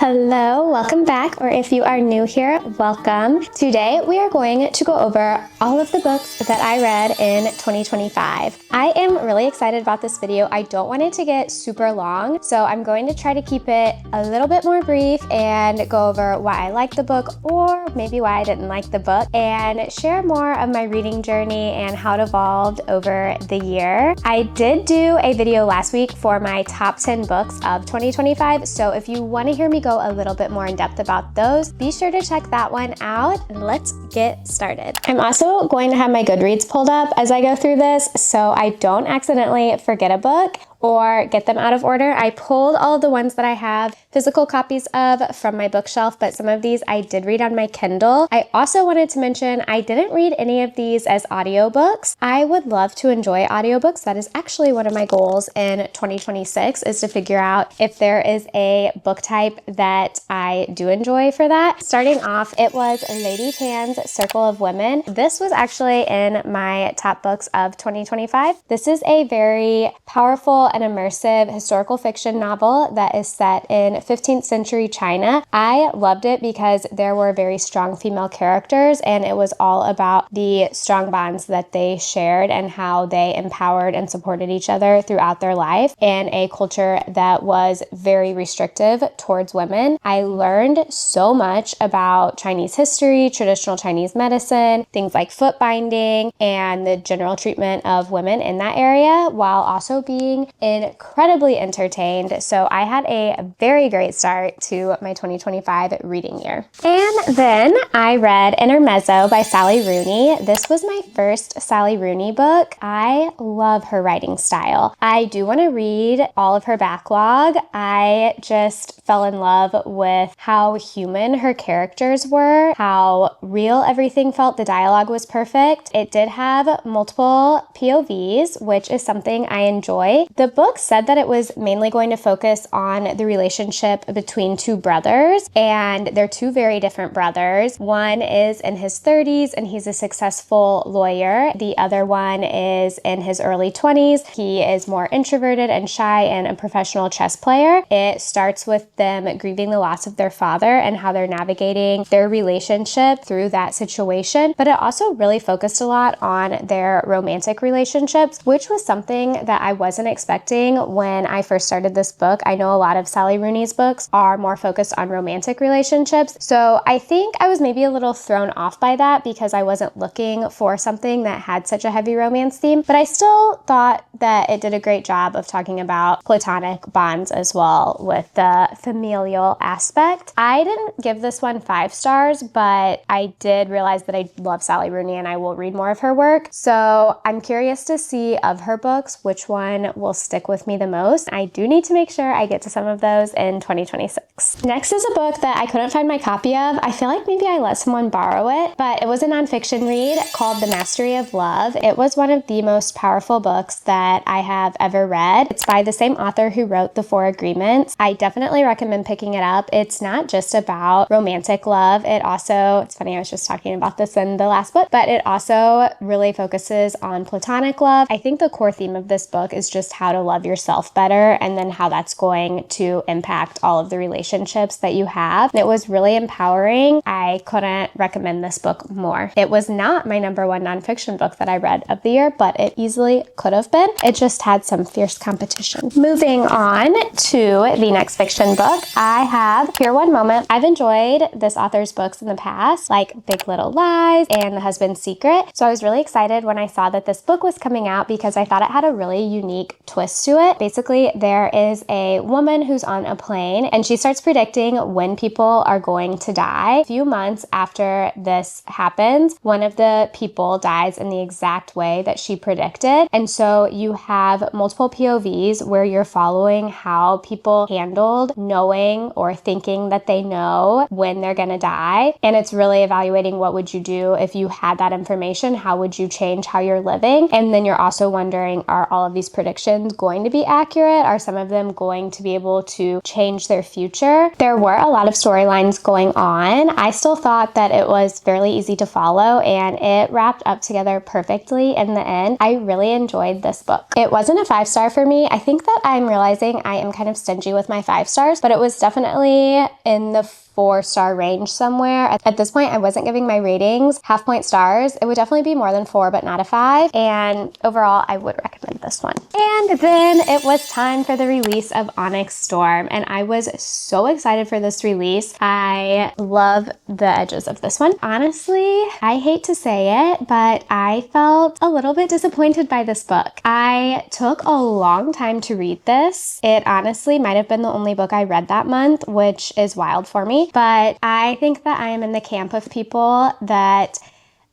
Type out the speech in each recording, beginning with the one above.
Hello, welcome back, or if you are new here, welcome. Today we are going to go over all of the books that I read in 2025. I am really excited about this video. I don't want it to get super long, so I'm going to try to keep it a little bit more brief and go over why I liked the book or maybe why I didn't like the book and share more of my reading journey and how it evolved over the year. I did do a video last week for my top 10 books of 2025, so if you want to hear me go a little bit more in depth about those, be sure to check that one out and let's get started. I'm also going to have my Goodreads pulled up as I go through this so I don't accidentally forget a book or get them out of order. I pulled all of the ones that I have physical copies of from my bookshelf, but some of these I did read on my Kindle. I also wanted to mention I didn't read any of these as audiobooks. I would love to enjoy audiobooks. That is actually one of my goals in 2026 is to figure out if there is a book type that I do enjoy for that. Starting off, it was Lady Tan's Circle of Women. This was actually in my top books of 2025. This is a very powerful and immersive historical fiction novel that is set in 15th century China. I loved it because there were very strong female characters and it was all about the strong bonds that they shared and how they empowered and supported each other throughout their life in a culture that was very restrictive towards women. I learned so much about Chinese history, traditional Chinese medicine, things like foot binding, and the general treatment of women in that area, while also being incredibly entertained. So I had a very great start to my 2025 reading year. And then I read Intermezzo by Sally Rooney. This was my first Sally Rooney book. I love her writing style. I do want to read all of her backlog. I just fell in love with how human her characters were, how real everything felt. The dialogue was perfect. It did have multiple POVs, which is something I enjoy. The book said that it was mainly going to focus on the relationship between two brothers, and they're two very different brothers. One is in his 30s and he's a successful lawyer. The other one is in his early 20s. He is more introverted and shy and a professional chess player. It starts with them grieving the loss of their father and how they're navigating their relationship through that situation, but it also really focused a lot on their romantic relationships, which was something that I wasn't expecting when I first started this book. I know a lot of Sally Rooney's books are more focused on romantic relationships, so I think I was maybe a little thrown off by that because I wasn't looking for something that had such a heavy romance theme, but I still thought that it did a great job of talking about platonic bonds as well with the familial aspect. I didn't give this one 5 stars, but I did realize that I love Sally Rooney and I will read more of her work, so I'm curious to see of her books which one will stick with me the most. I do need to make sure I get to some of those in 2026. Next is a book that I couldn't find my copy of. I feel like maybe I let someone borrow it, but it was a nonfiction read called The Mastery of Love. It was one of the most powerful books that I have ever read. It's by the same author who wrote The Four Agreements. I definitely recommend picking it up. It's not just about romantic love. It's funny, I was just talking about this in the last book, but it also really focuses on platonic love. I think the core theme of this book is just how to love yourself better and then how that's going to impact all of the relationships that you have. It was really empowering. I couldn't recommend this book more. It was not my number one nonfiction book that I read of the year, but it easily could have been. It just had some fierce competition. Moving on to the next fiction book, I have Here One Moment. I've enjoyed this author's books in the past, like Big Little Lies and The Husband's Secret. So I was really excited when I saw that this book was coming out because I thought it had a really unique twist to it. Basically, there is a woman who's on a plane and she starts predicting when people are going to die. A few months after this happens, one of the people dies in the exact way that she predicted. And so you have multiple POVs where you're following how people handled knowing or thinking that they know when they're gonna die. And it's really evaluating what would you do if you had that information, how would you change how you're living? And then you're also wondering, are all of these predictions going to be accurate? Are some of them going to be able to change their future? There were a lot of storylines going on. I still thought that it was fairly easy to follow, and it wrapped up together perfectly in the end. I really enjoyed this book. It wasn't a 5-star for me. I think that I'm realizing I am kind of stingy with my 5 stars, but it was definitely in the 4-star range somewhere. At this point, I wasn't giving my ratings half-point stars. It would definitely be more than 4, but not a 5. And overall, I would recommend this one. And then it was time for the release of Onyx Storm, and I was so excited for this release. I love the edges of this one. Honestly, I hate to say it, but I felt a little bit disappointed by this book. I took a long time to read this. It honestly might have been the only book I read that month, which is wild for me. But I think that I am in the camp of people that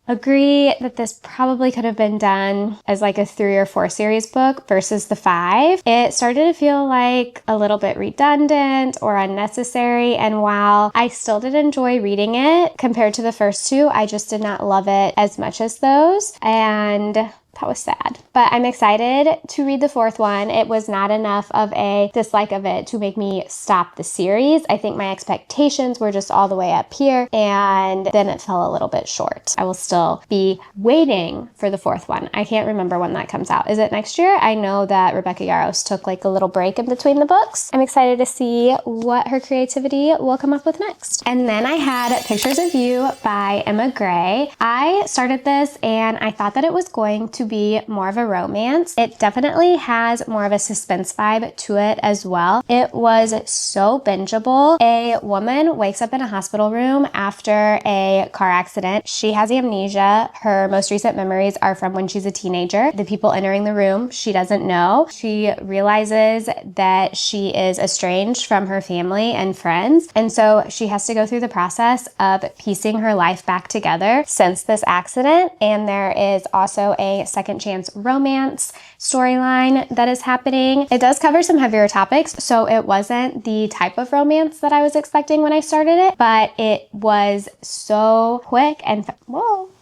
agree that this probably could have been done as like a 3 or 4 series book versus the 5. It started to feel like a little bit redundant or unnecessary, and while I still did enjoy reading it compared to the first 2, I just did not love it as much as those, and that was sad. But I'm excited to read the 4th one. It was not enough of a dislike of it to make me stop the series. I think my expectations were just all the way up here, and then it fell a little bit short. I will still be waiting for the 4th one. I can't remember when that comes out. Is it next year? I know that Rebecca Yarros took like a little break in between the books. I'm excited to see what her creativity will come up with next. And then I had Pictures of You by Emma Gray. I started this and I thought that it was going to be more of a romance. It definitely has more of a suspense vibe to it as well. It was so bingeable. A woman wakes up in a hospital room after a car accident. She has amnesia. Her most recent memories are from when she's a teenager. The people entering the room, she doesn't know. She realizes that she is estranged from her family and friends, and so she has to go through the process of piecing her life back together since this accident. And there is also a second chance romance storyline that is happening. It does cover some heavier topics, so it wasn't the type of romance that I was expecting when I started it, but it was so quick and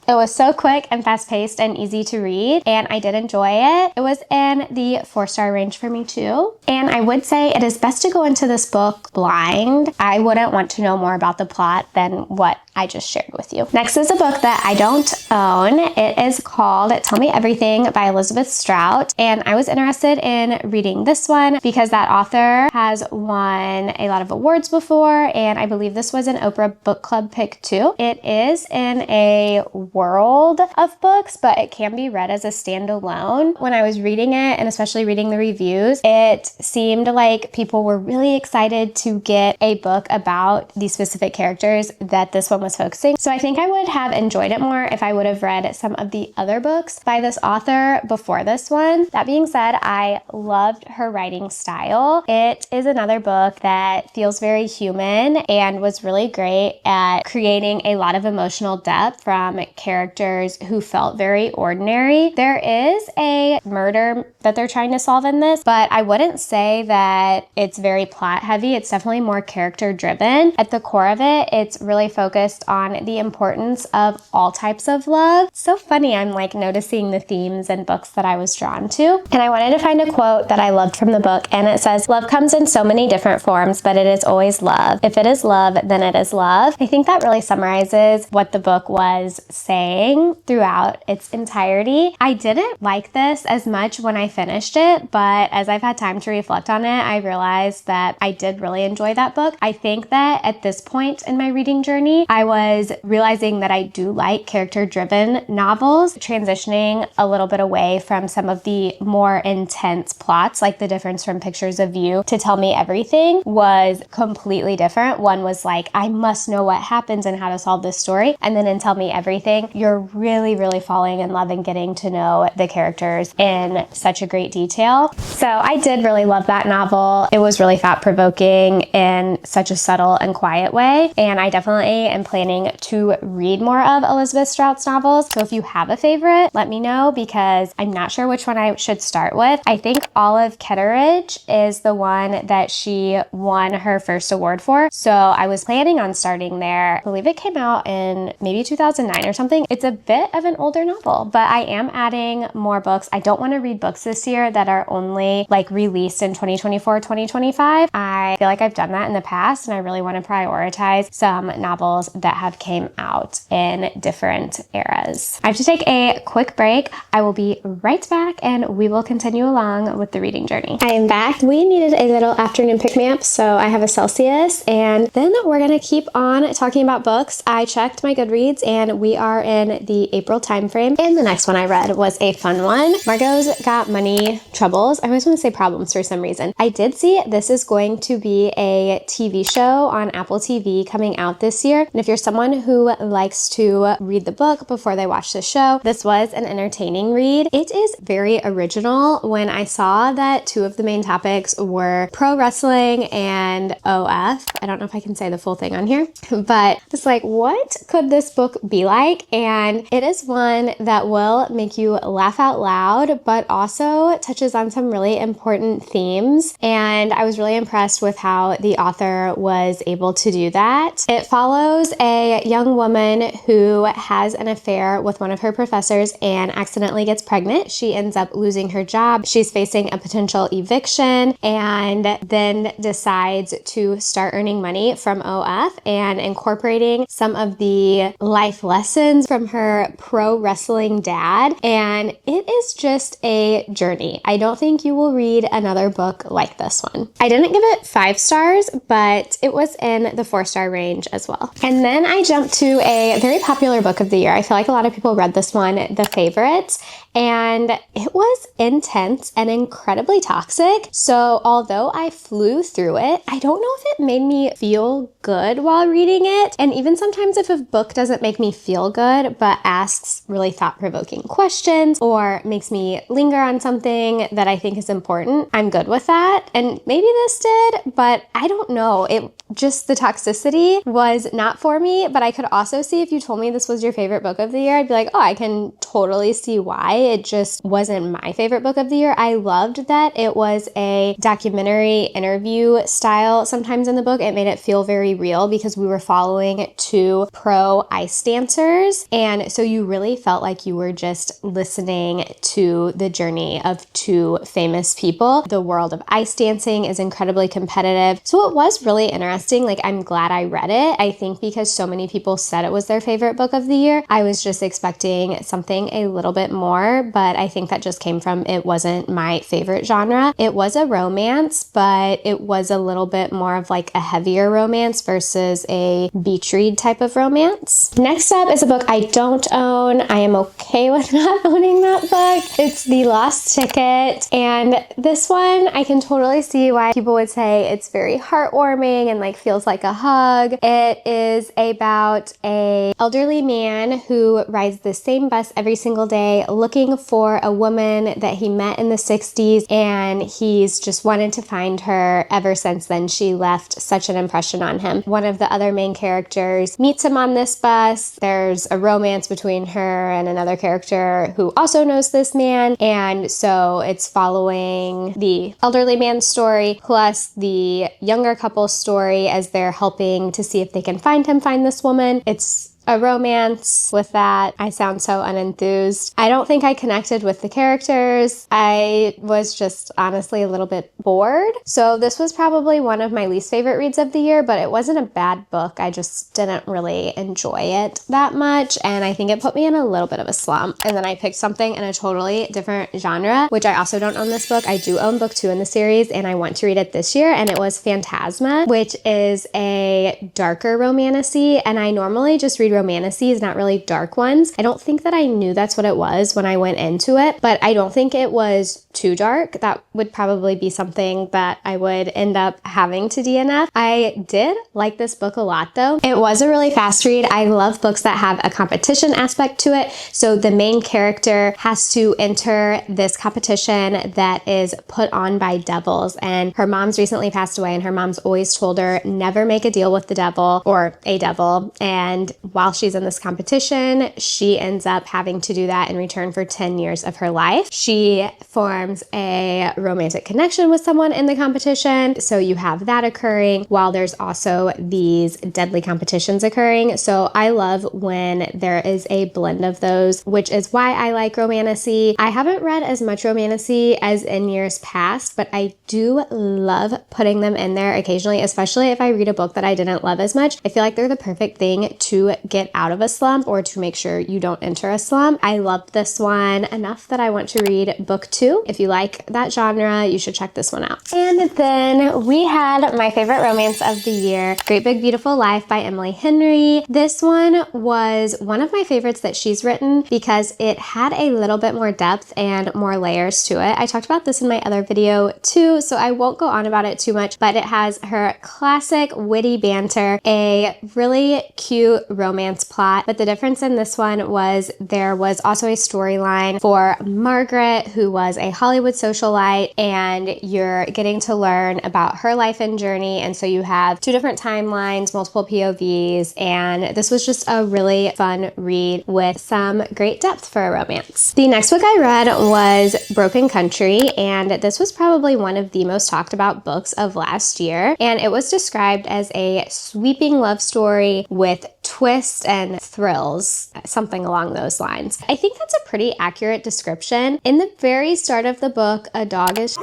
It was so quick and fast-paced and easy to read, and I did enjoy it. It was in the 4-star range for me too. And I would say it is best to go into this book blind. I wouldn't want to know more about the plot than what I just shared with you. Next is a book that I don't own. It is called Tell Me Everything by Elizabeth Strout, and I was interested in reading this one because that author has won a lot of awards before, and I believe this was an Oprah Book Club pick too. It is in a world of books, but it can be read as a standalone. When I was reading it, and especially reading the reviews, it seemed like people were really excited to get a book about these specific characters that this one was focusing. So I think I would have enjoyed it more if I would have read some of the other books by this author before this one. That being said, I loved her writing style. It is another book that feels very human and was really great at creating a lot of emotional depth from characters who felt very ordinary. There is a murder that they're trying to solve in this, but I wouldn't say that it's very plot heavy. It's definitely more character driven. At the core of it, it's really focused on the importance of all types of love. So funny, I'm like noticing the themes and books that I was drawn to. And I wanted to find a quote that I loved from the book, and it says, "Love comes in so many different forms, but it is always love. If it is love, then it is love." I think that really summarizes what the book was saying throughout its entirety. I didn't like this as much when I finished it, but as I've had time to reflect on it, I realized that I did really enjoy that book. I think that at this point in my reading journey, I was realizing that I do like character-driven novels, transitioning a little bit away from some of the more intense plots, like the difference from Pictures of You to Tell Me Everything was completely different. One was like, I must know what happens and how to solve this story. And then in Tell Me Everything, you're really, really falling in love and getting to know the characters in such a great detail. So I did really love that novel. It was really thought-provoking in such a subtle and quiet way. And I definitely am planning to read more of Elizabeth Strout's novels. So if you have a favorite, let me know, because I'm not sure which one I should start with. I think Olive Kitteridge is the one that she won her first award for. So I was planning on starting there. I believe it came out in maybe 2009 or something. It's a bit of an older novel, but I am adding more books. I don't want to read books this year that are only like released in 2024, 2025. I feel like I've done that in the past, and I really want to prioritize some novels that have came out in different eras. I have to take a quick break. I will be right back and we will continue along with the reading journey. I am back. We needed a little afternoon pick-me-up, so I have a Celsius, and then we're gonna keep on talking about books. I checked my Goodreads and we are in the April timeframe, and the next one I read was a fun one. Margo's Got Money Troubles. I always want to say problems for some reason. I did see this is going to be a TV show on Apple TV coming out this year, and if you're someone who likes to read the book before they watch the show, this was an entertaining read. It is very original. When I saw that two of the main topics were pro wrestling and OF, I don't know if I can say the full thing on here, but it's like, what could this book be like? And it is one that will make you laugh out loud, but also touches on some really important themes. And I was really impressed with how the author was able to do that. It follows a young woman who has an affair with one of her professors and accidentally gets pregnant. She ends up losing her job. She's facing a potential eviction, and then decides to start earning money from OF and incorporating some of the life lessons from her pro wrestling dad. And it is just a journey. I don't think you will read another book like this one. I didn't give it 5 stars, but it was in the 4-star range as well. And then I jumped to a very popular book of the year. I feel like a lot of people read this one, The Favorites, and it was intense and incredibly toxic. So although I flew through it, I don't know if it made me feel good while reading it. And even sometimes if a book doesn't make me feel good, but asks really thought-provoking questions or makes me linger on something that I think is important, I'm good with that. And maybe this did, but I don't know. The toxicity was not for me, but I could also see if you told me this was your favorite book of the year, I'd be like, oh, I can totally see why. It just wasn't my favorite book of the year. I loved that it was a documentary interview style sometimes in the book. It made it feel very real because we were following 2 pro ice dancers. And so you really felt like you were just listening to the journey of 2 famous people. The world of ice dancing is incredibly competitive. So it was really interesting. Like, I'm glad I read it. I think because so many people said it was their favorite book of the year, I was just expecting something a little bit more, but I think that just came from it wasn't my favorite genre. It was a romance, but it was a little bit more of like a heavier romance versus a beach read type of romance. Next up is a book I don't own. I am okay with not owning that book. It's The Lost Ticket, and this one I can totally see why people would say it's very heartwarming and like feels like a hug. It is about a elderly man who rides the same bus every single day looking for a woman that he met in the 60s, and he's just wanted to find her ever since then. She left such an impression on him. One of the other main characters meets him on this bus. There's a romance between her and another character who also knows this man, and so it's following the elderly man's story plus the younger couple's story as they're helping to see if they can find this woman. It's a romance with that. I sound so unenthused. I don't think I connected with the characters. I was just honestly a little bit bored. So this was probably one of my least favorite reads of the year, but it wasn't a bad book. I just didn't really enjoy it that much, and I think it put me in a little bit of a slump. And then I picked something in a totally different genre, which I also don't own this book. I do own book 2 in the series, and I want to read it this year, and it was Phantasma, which is a darker romantasy, and I normally just read read romances, not really dark ones. I don't think that I knew that's what it was when I went into it, but I don't think it was too dark. That would probably be something that I would end up having to DNF. I did like this book a lot though. It was a really fast read. I love books that have a competition aspect to it. So the main character has to enter this competition that is put on by devils, and her mom's recently passed away, and her mom's always told her never make a deal with the devil or a devil. And while she's in this competition, she ends up having to do that in return for 10 years of her life. She forms a romantic connection with someone in the competition, so you have that occurring while there's also these deadly competitions occurring. So I love when there is a blend of those, which is why I like romantasy. I haven't read as much romantasy as in years past, but I do love putting them in there occasionally, especially if I read a book that I didn't love as much. I feel like they're the perfect thing to get out of a slump or to make sure you don't enter a slump. I loved this one enough that I want to read book 2. If you like that genre, you should check this one out. And then we had my favorite romance of the year, Great Big Beautiful Life by Emily Henry. This one was one of my favorites that she's written because it had a little bit more depth and more layers to it. I talked about this in my other video too, so I won't go on about it too much, but it has her classic witty banter, a really cute romance plot. But the difference in this one was there was also a storyline for Margaret, who was a Hollywood socialite, and you're getting to learn about her life and journey. And so you have 2 different timelines, multiple POVs, and this was just a really fun read with some great depth for a romance. The next book I read was Broken Country, and this was probably one of the most talked about books of last year. And it was described as a sweeping love story with twists and thrills, something along those lines. I think that's a pretty accurate description. In the very start of the book, a dog is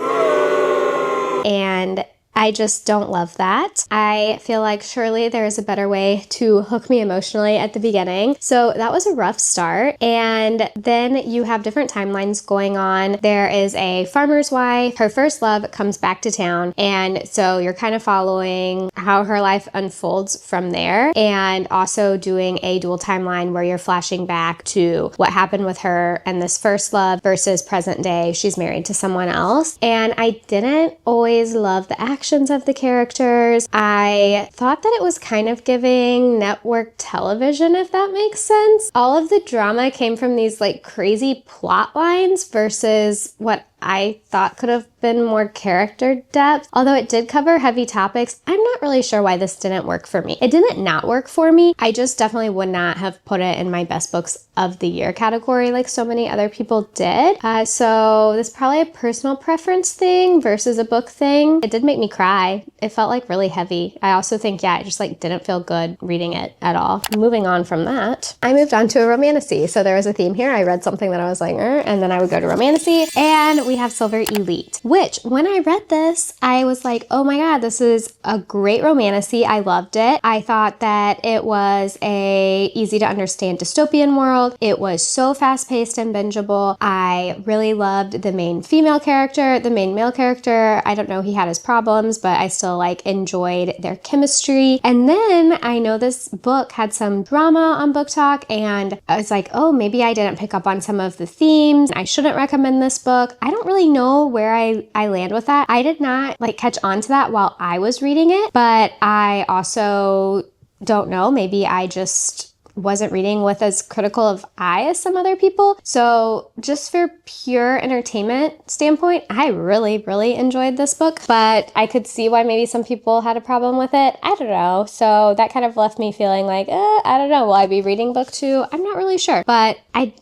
and I just don't love that. I feel like surely there is a better way to hook me emotionally at the beginning. So that was a rough start. And then you have different timelines going on. There is a farmer's wife. Her first love comes back to town. And so you're kind of following how her life unfolds from there, and also doing a dual timeline where you're flashing back to what happened with her and this first love versus present day. She's married to someone else. And I didn't always love the action of the characters. I thought that it was kind of giving network television, if that makes sense. All of the drama came from these like crazy plot lines versus what I thought could have been more character depth. Although it did cover heavy topics, I'm not really sure why this didn't work for me. It didn't not work for me. I just definitely would not have put it in my best books of the year category like so many other people did. So this is probably a personal preference thing versus a book thing. It did make me cry. It felt like really heavy. I also think, yeah, it just like didn't feel good reading it at all. Moving on from that, I moved on to a romantasy. So there was a theme here. I read something that I was like, and then I would go to romantasy, and we have Silver Elite, which when I read this, I was like, oh my God, this is a great romantasy. I loved it. I thought that it was a easy to understand dystopian world. It was so fast paced and bingeable. I really loved the main female character. The main male character, I don't know, he had his problems, but I still like enjoyed their chemistry. And then I know this book had some drama on Book Talk, and I was like, oh, maybe I didn't pick up on some of the themes. I shouldn't recommend this book. I don't really know where I land with that. I did not like catch on to that while I was reading it, but I also don't know. Maybe I just wasn't reading with as critical of eye as some other people. So just for pure entertainment standpoint, I really, really enjoyed this book, but I could see why maybe some people had a problem with it. I don't know. So that kind of left me feeling like, I don't know, will I be reading book 2? I'm not really sure, but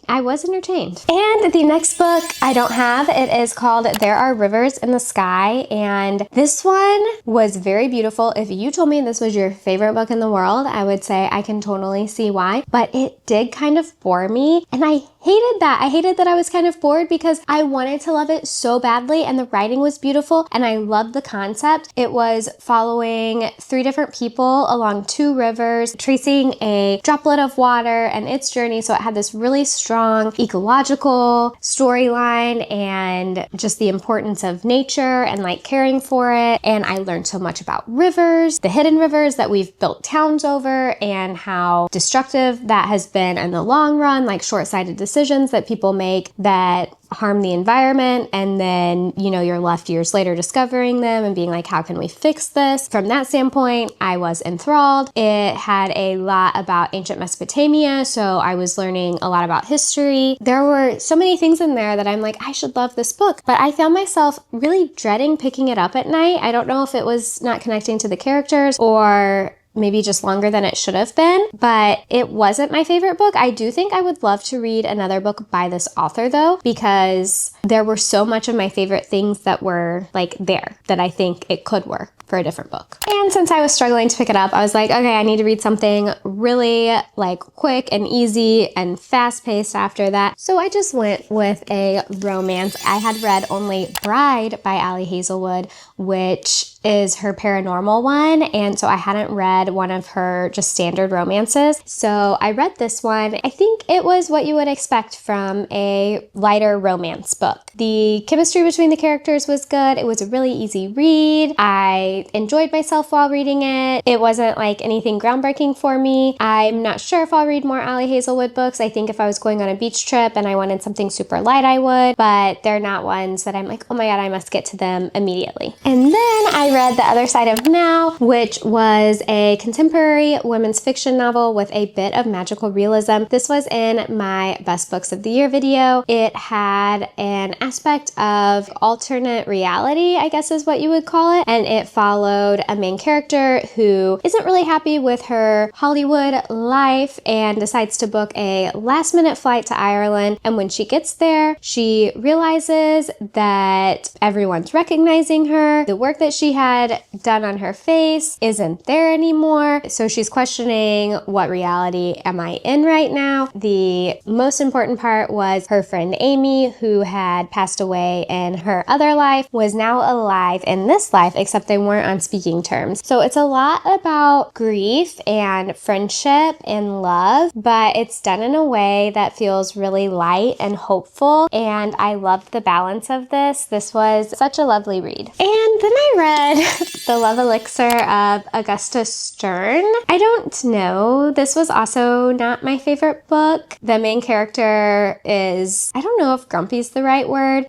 I was entertained. And the next book I don't have, it is called There Are Rivers in the Sky. And this one was very beautiful. If you told me this was your favorite book in the world, I would say I can totally see why, but it did kind of bore me, and I hated that. I hated that I was kind of bored because I wanted to love it so badly and the writing was beautiful and I loved the concept. It was following 3 different people along 2 rivers, tracing a droplet of water and its journey. So it had this really strong ecological storyline and just the importance of nature and like caring for it. And I learned so much about rivers, the hidden rivers that we've built towns over, and how destructive that has been in the long run, like short-sighted decisions that people make that harm the environment, and then, you know, you're left years later discovering them and being like, how can we fix this? From that standpoint, I was enthralled. It had a lot about ancient Mesopotamia, so I was learning a lot about history. There were so many things in there that I'm like, I should love this book, but I found myself really dreading picking it up at night. I don't know if it was not connecting to the characters or maybe just longer than it should have been, but it wasn't my favorite book. I do think I would love to read another book by this author though, because there were so much of my favorite things that were like there that I think it could work for a different book. And since I was struggling to pick it up, I was like, okay, I need to read something really like quick and easy and fast-paced after that. So I just went with a romance. I had read only Bride by Ali Hazelwood, which is her paranormal one, and so I hadn't read one of her just standard romances. So I read this one. I think it was what you would expect from a lighter romance book. The chemistry between the characters was good. It was a really easy read. I enjoyed myself while reading it. It wasn't like anything groundbreaking for me. I'm not sure if I'll read more Ali Hazelwood books. I think if I was going on a beach trip and I wanted something super light, I would, but they're not ones that I'm like, oh my God, I must get to them immediately. And then I read The Other Side of Now, which was a contemporary women's fiction novel with a bit of magical realism. This was in my best books of the year video. It had an aspect of alternate reality, I guess is what you would call it, and it followed a main character who isn't really happy with her Hollywood life and decides to book a last-minute flight to Ireland. And when she gets there, she realizes that everyone's recognizing her. The work that she had done on her face isn't there anymore. So she's questioning, what reality am I in right now? The most important part was her friend Amy, who had passed away in her other life, was now alive in this life, except they weren't on speaking terms. So it's a lot about grief and friendship and love, but it's done in a way that feels really light and hopeful, and I loved the balance of this. This was such a lovely read. And then I read The Love Elixir of Augusta Stern. I don't know. This was also not my favorite book. The main character is, I don't know if grumpy's the right word,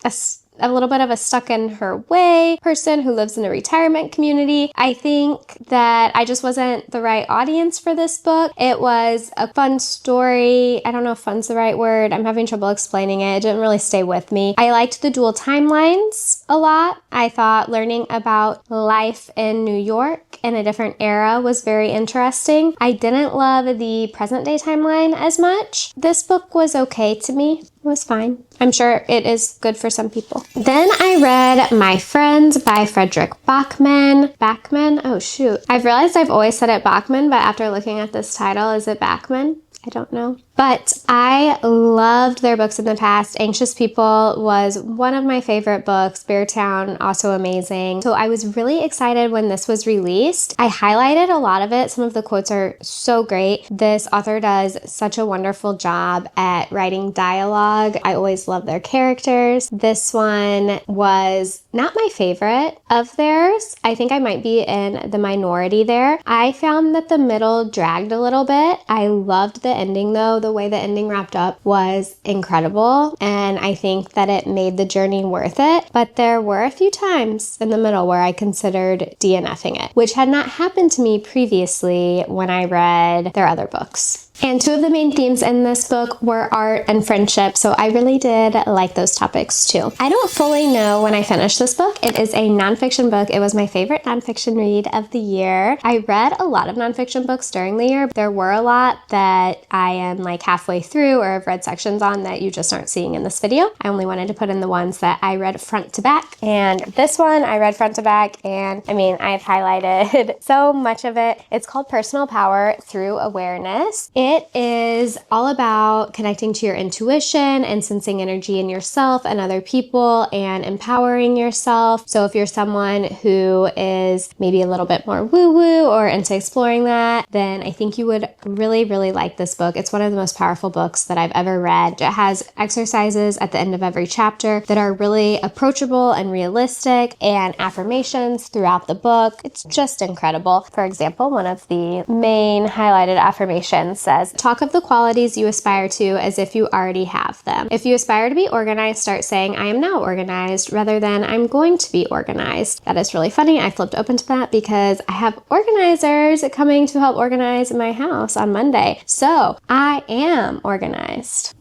a little bit of a stuck in her way person who lives in a retirement community. I think that I just wasn't the right audience for this book. It was a fun story. I don't know if fun's the right word. I'm having trouble explaining it. It didn't really stay with me. I liked the dual timelines a lot. I thought learning about life in New York in a different era was very interesting. I didn't love the present day timeline as much. This book was okay to me. It was fine. I'm sure it is good for some people. Then I read My Friends by Frederick Bachman. Bachman? Oh shoot. I've realized I've always said it Bachman, but after looking at this title, is it Bachman? I don't know. But I loved their books in the past. Anxious People was one of my favorite books. Beartown, also amazing. So I was really excited when this was released. I highlighted a lot of it. Some of the quotes are so great. This author does such a wonderful job at writing dialogue. I always love their characters. This one was not my favorite of theirs. I think I might be in the minority there. I found that the middle dragged a little bit. I loved the ending though. The way the ending wrapped up was incredible, and I think that it made the journey worth it. But there were a few times in the middle where I considered DNFing it, which had not happened to me previously when I read their other books. And two of the main themes in this book were art and friendship, so I really did like those topics too. I don't fully know when I finished this book. It is a nonfiction book. It was my favorite nonfiction read of the year. I read a lot of nonfiction books during the year. There were a lot that I am like halfway through or have read sections on that you just aren't seeing in this video. I only wanted to put in the ones that I read front to back. And this one I read front to back, and I mean, I've highlighted so much of it. It's called Personal Power Through Awareness. It is all about connecting to your intuition and sensing energy in yourself and other people and empowering yourself. So if you're someone who is maybe a little bit more woo-woo or into exploring that, then I think you would really, really like this book. It's one of the most powerful books that I've ever read. It has exercises at the end of every chapter that are really approachable and realistic, and affirmations throughout the book. It's just incredible. For example, one of the main highlighted affirmations says, talk of the qualities you aspire to as if you already have them. If you aspire to be organized, start saying, I am now organized, rather than I'm going to be organized. That is really funny. I flipped open to that because I have organizers coming to help organize my house on Monday. So I am organized.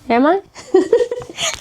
Am I?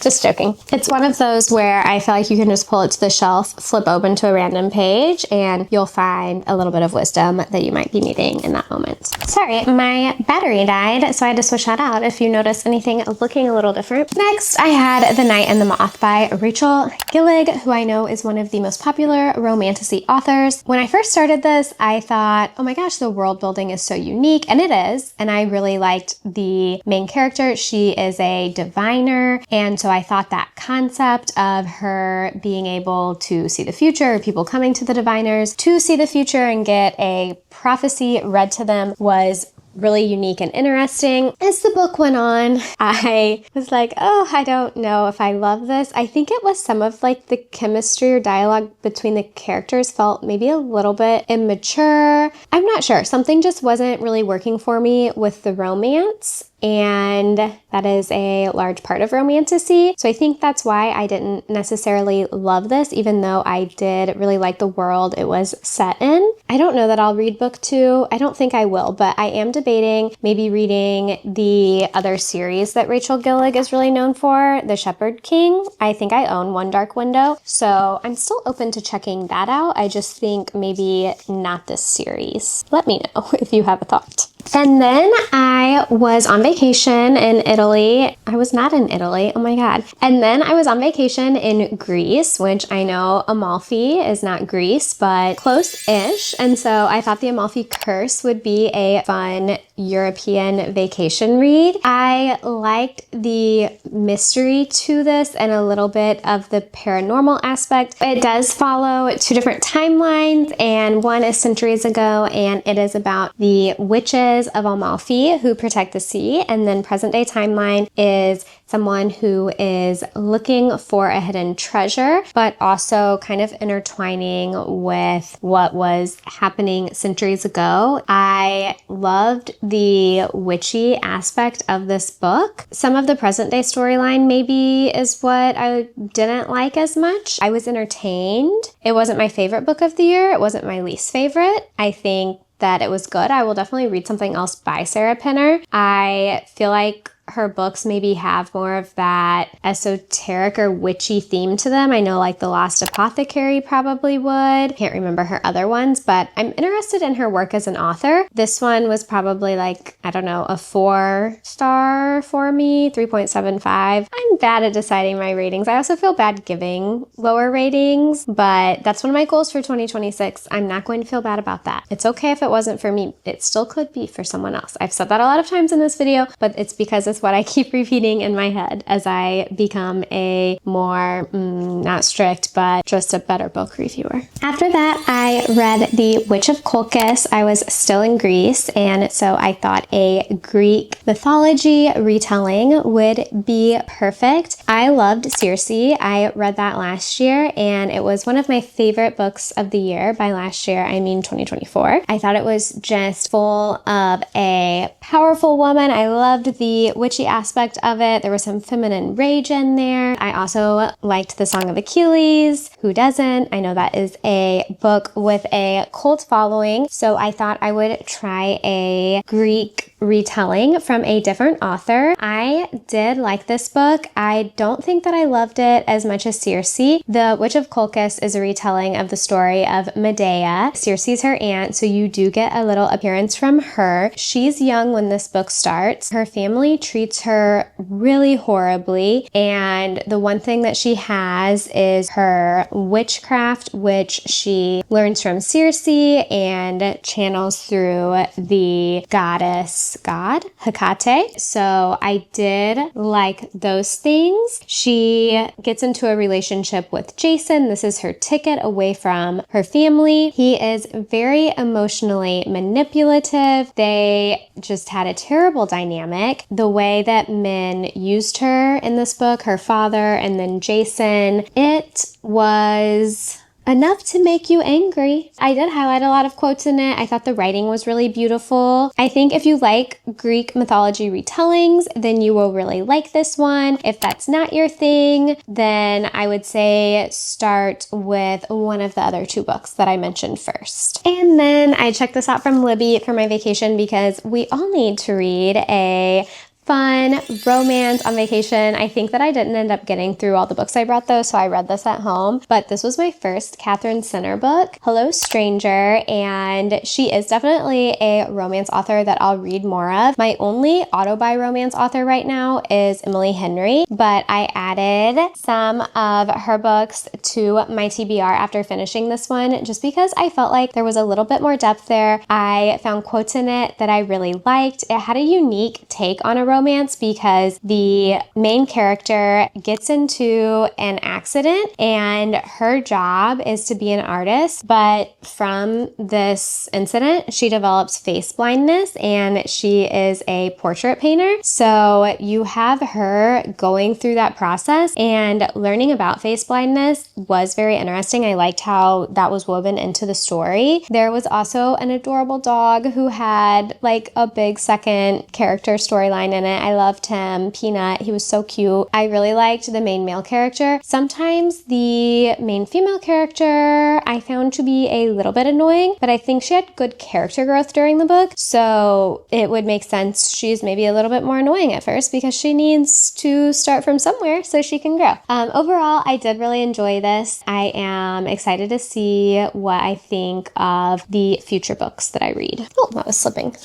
Just joking. It's one of those where I feel like you can just pull it to the shelf, flip open to a random page, and you'll find a little bit of wisdom that you might be needing in that moment. Sorry, my battery died, so I had to switch that out if you notice anything looking a little different. Next, I had The Night and the Moth by Rachel Gillig, who I know is one of the most popular romantasy authors. When I first started this, I thought, oh my gosh, the world building is so unique, and it is, and I really liked the main character. She is a diviner, and so I thought that concept of her being able to see the future, or people coming to the diviners to see the future and get a prophecy read to them, was really unique and interesting. As the book went on, I was like, oh, I don't know if I love this. I think it was some of like the chemistry or dialogue between the characters felt maybe a little bit immature. I'm not sure. Something just wasn't really working for me with the romance. And that is a large part of romantasy. So I think that's why I didn't necessarily love this, even though I did really like the world it was set in. I don't know that I'll read book 2. I don't think I will, but I am debating maybe reading the other series that Rachel Gillig is really known for, The Shepherd King. I think I own One Dark Window, so I'm still open to checking that out. I just think maybe not this series. Let me know if you have a thought. And then I was on vacation in Italy. I was not in Italy, oh my god. And then I was on vacation in Greece, which I know Amalfi is not Greece, but close-ish. And so I thought the Amalfi Curse would be a fun European vacation read. I liked the mystery to this and a little bit of the paranormal aspect. It does follow 2 different timelines, and one is centuries ago, and it is about the witches of Amalfi who protect the sea, and then present day timeline is someone who is looking for a hidden treasure, but also kind of intertwining with what was happening centuries ago. I loved the witchy aspect of this book. Some of the present day storyline maybe is what I didn't like as much. I was entertained. It wasn't my favorite book of the year. It wasn't my least favorite. I think that it was good. I will definitely read something else by Sarah Pinner. I feel like her books maybe have more of that esoteric or witchy theme to them. I know like The Lost Apothecary probably would. Can't remember her other ones, but I'm interested in her work as an author. This one was probably like, I don't know, a 4-star for me, 3.75. I'm bad at deciding my ratings. I also feel bad giving lower ratings, but that's one of my goals for 2026. I'm not going to feel bad about that. It's okay if it wasn't for me. It still could be for someone else. I've said that a lot of times in this video, but it's because it's what I keep repeating in my head as I become a more, not strict, but just a better book reviewer. After that, I read The Witch of Colchis. I was still in Greece, and so I thought a Greek mythology retelling would be perfect. I loved Circe. I read that last year, and it was one of my favorite books of the year. By last year, I mean 2024. I thought it was just full of a powerful woman. I loved the witchy aspect of it. There was some feminine rage in there. I also liked The Song of Achilles. Who doesn't? I know that is a book with a cult following, so I thought I would try a Greek retelling from a different author. I did like this book. I don't think that I loved it as much as Circe. The Witch of Colchis is a retelling of the story of Medea. Circe's her aunt, so you do get a little appearance from her. She's young when this book starts. Her family treats treats her really horribly. And the one thing that she has is her witchcraft, which she learns from Circe and channels through the god Hecate. So I did like those things. She gets into a relationship with Jason. This is her ticket away from her family. He is very emotionally manipulative. They just had a terrible dynamic. The way that Min used her in this book, her father and then Jason, it was enough to make you angry. I did highlight a lot of quotes in it. I thought the writing was really beautiful. I think if you like Greek mythology retellings, then you will really like this one. If that's not your thing, then I would say start with one of the other two books that I mentioned first. And then I checked this out from Libby for my vacation because we all need to read a fun romance on vacation. I think that I didn't end up getting through all the books I brought though, so I read this at home. But this was my first Catherine Sinner book, Hello Stranger, and she is definitely a romance author that I'll read more of. My only auto-buy romance author right now is Emily Henry, but I added some of her books to my TBR after finishing this one just because I felt like there was a little bit more depth there. I found quotes in it that I really liked. It had a unique take on a romance because the main character gets into an accident and her job is to be an artist, but from this incident she develops face blindness and she is a portrait painter. So you have her going through that process, and learning about face blindness was very interesting. I liked how that was woven into the story. There was also an adorable dog who had like a big second character storyline in it. I loved him, Peanut. He was so cute. I really liked the main male character. Sometimes the main female character I found to be a little bit annoying, but I think she had good character growth during the book, so it would make sense she's maybe a little bit more annoying at first because she needs to start from somewhere so she can grow. Overall, I did really enjoy this. I am excited to see what I think of the future books that I read. Oh, that was slipping.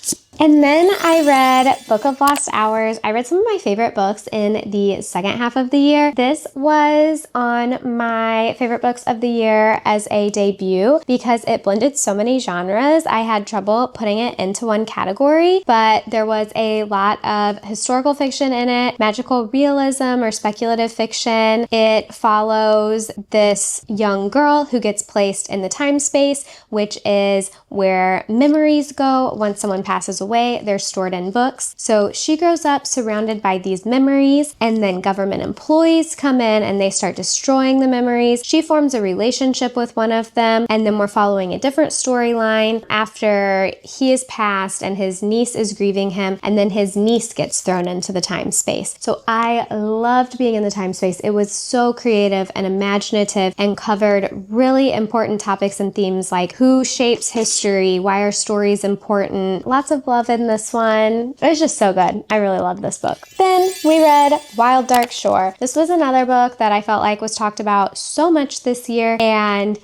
And then I read Book of Lost Hours. I read some of my favorite books in the second half of the year. This was on my favorite books of the year as a debut because it blended so many genres. I had trouble putting it into one category, but there was a lot of historical fiction in it, magical realism or speculative fiction. It follows this young girl who gets placed in the time space, which is where memories go once someone passes away. They're stored in books. So she grows up surrounded by these memories, and then government employees come in and they start destroying the memories. She forms a relationship with one of them, and then we're following a different storyline after he is passed and his niece is grieving him, and then his niece gets thrown into the time space. So I loved being in the time space. It was so creative and imaginative and covered really important topics and themes like who shapes history, why are stories important, lots of love in this one. It was just so good. I really loved this book. Then we read Wild Dark Shore. This was another book that I felt like was talked about so much this year, and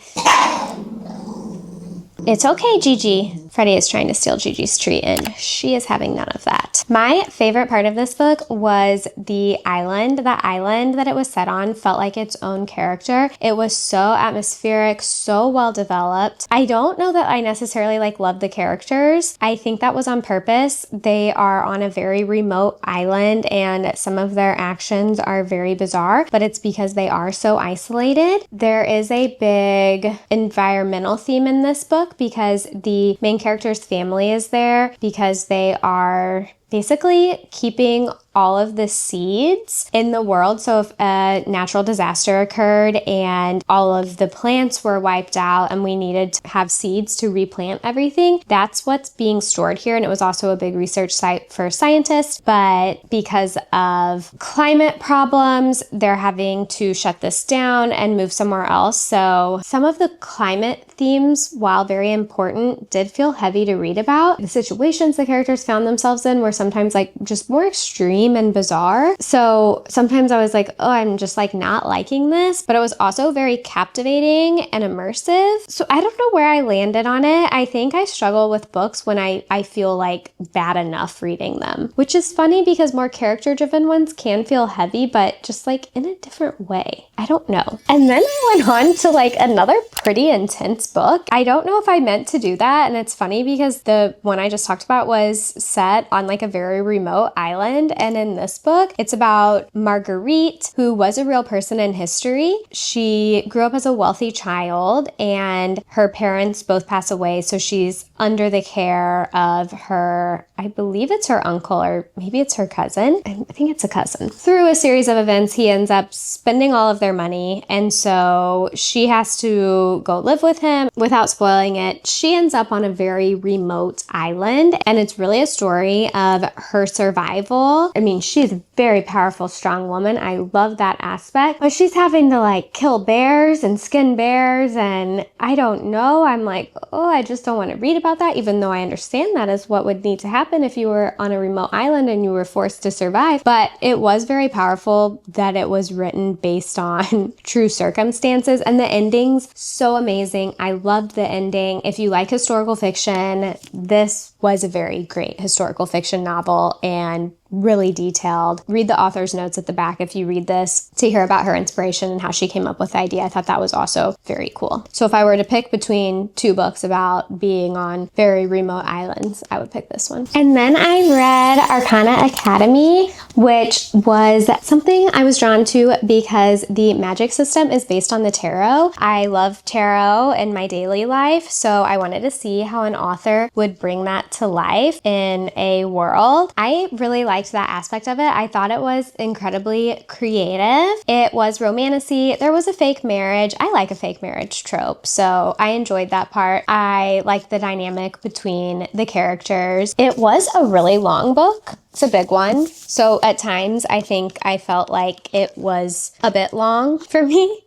it's okay, Gigi. Freddie is trying to steal Gigi's treat and she is having none of that. My favorite part of this book was the island. The island that it was set on felt like its own character. It was so atmospheric, so well developed. I don't know that I necessarily love the characters. I think that was on purpose. They are on a very remote island and some of their actions are very bizarre, but it's because they are so isolated. There is a big environmental theme in this book because the main character's family is there because they are basically keeping all of the seeds in the world. So if a natural disaster occurred and all of the plants were wiped out and we needed to have seeds to replant everything, that's what's being stored here. And it was also a big research site for scientists, but because of climate problems, they're having to shut this down and move somewhere else. So some of the climate themes, while very important, did feel heavy to read about. The situations the characters found themselves in were sometimes like just more extreme and bizarre. So sometimes I was like, oh, I'm just like not liking this, but it was also very captivating and immersive. So I don't know where I landed on it. I think I struggle with books when I feel like bad enough reading them, which is funny because more character driven ones can feel heavy, but just like in a different way. I don't know. And then I went on to like another pretty intense book. I don't know if I meant to do that. And it's funny because the one I just talked about was set on like a very remote island. And in this book, it's about Marguerite, who was a real person in history. She grew up as a wealthy child and her parents both pass away. So she's under the care of her, I believe it's her uncle or maybe it's her cousin. I think it's a cousin. Through a series of events, he ends up spending all of their money. And so she has to go live with him. Without spoiling it, she ends up on a very remote island. And it's really a story of her survival. I mean, she's a very powerful, strong woman. I love that aspect. But she's having to like kill bears and skin bears. And I don't know. I'm like, oh, I just don't want to read about that, even though I understand that is what would need to happen if you were on a remote island and you were forced to survive. But it was very powerful that it was written based on true circumstances, and the ending's so amazing. I loved the ending. If you like historical fiction, this was a very great historical fiction novel and really detailed. Read the author's notes at the back if you read this to hear about her inspiration and how she came up with the idea. I thought that was also very cool. So if I were to pick between two books about being on very remote islands, I would pick this one. And then I read Arcana Academy, which was something I was drawn to because the magic system is based on the tarot. I love tarot in my daily life, so I wanted to see how an author would bring that to life in a world. I really liked that aspect of it. I thought it was incredibly creative. It was romantic-y. There was a fake marriage. I like a fake marriage trope, so I enjoyed that part. I liked the dynamic between the characters. It was a really long book. It's a big one. So at times I think I felt like it was a bit long for me.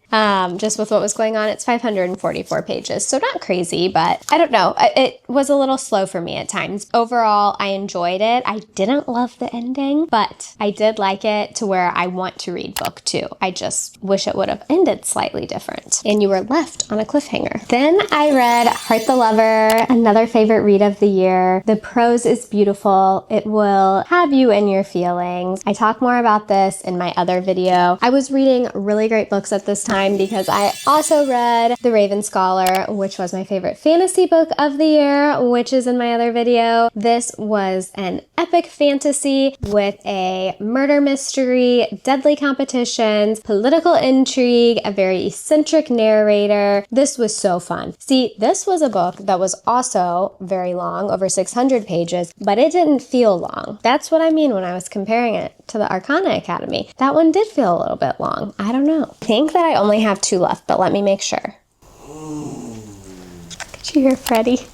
Just with what was going on. It's 544 pages, so not crazy, but I don't know. It was a little slow for me at times. Overall, I enjoyed it. I didn't love the ending, but I did like it to where I want to read book 2. I just wish it would have ended slightly different and you were left on a cliffhanger. Then I read Heart the Lover, another favorite read of the year. The prose is beautiful. It will have you in your feelings. I talk more about this in my other video. I was reading really great books at this time because I also read The Raven Scholar, which was my favorite fantasy book of the year, which is in my other video. This was an epic fantasy with a murder mystery, deadly competitions, political intrigue, a very eccentric narrator. This was so fun. See, this was a book that was also very long, over 600 pages, but it didn't feel long. That's what I mean when I was comparing it to the Arcana Academy. That one did feel a little bit long. I don't know. I think that I only have 2 left, but let me make sure. Did you hear Freddie?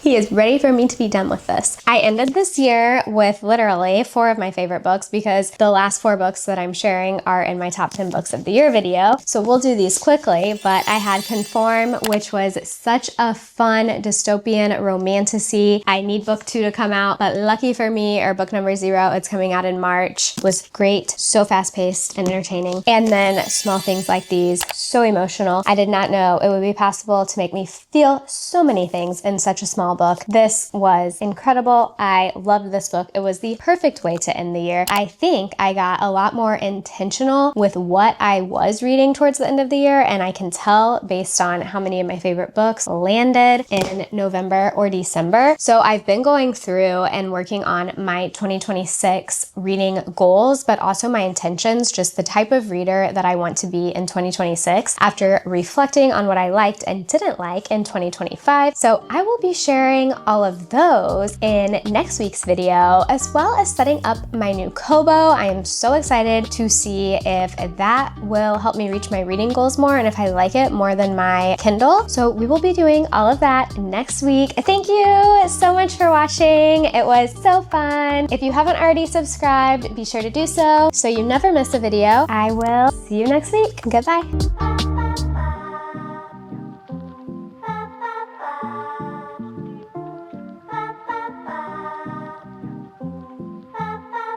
He is ready for me to be done with this. I ended this year with literally 4 of my favorite books because the last 4 books that I'm sharing are in my top 10 books of the year video. So we'll do these quickly, but I had Conform, which was such a fun dystopian romantasy. I need book 2 to come out, but lucky for me, or book number 0, it's coming out in March. It was great, so fast-paced and entertaining. And then Small Things Like These, so emotional. I did not know it would be possible to make me feel so many things in such a small book. This was incredible. I loved this book. It was the perfect way to end the year. I think I got a lot more intentional with what I was reading towards the end of the year, and I can tell based on how many of my favorite books landed in November or December. So I've been going through and working on my 2026 reading goals, but also my intentions, just the type of reader that I want to be in 2026 after reflecting on what I liked and didn't like in 2025. So I will be sharing all of those in next week's video, as well as setting up my new Kobo. I am so excited to see if that will help me reach my reading goals more and if I like it more than my Kindle. So we will be doing all of that next week. Thank you so much for watching. It was so fun. If you haven't already subscribed, be sure to do so you never miss a video. I will see you next week. Goodbye.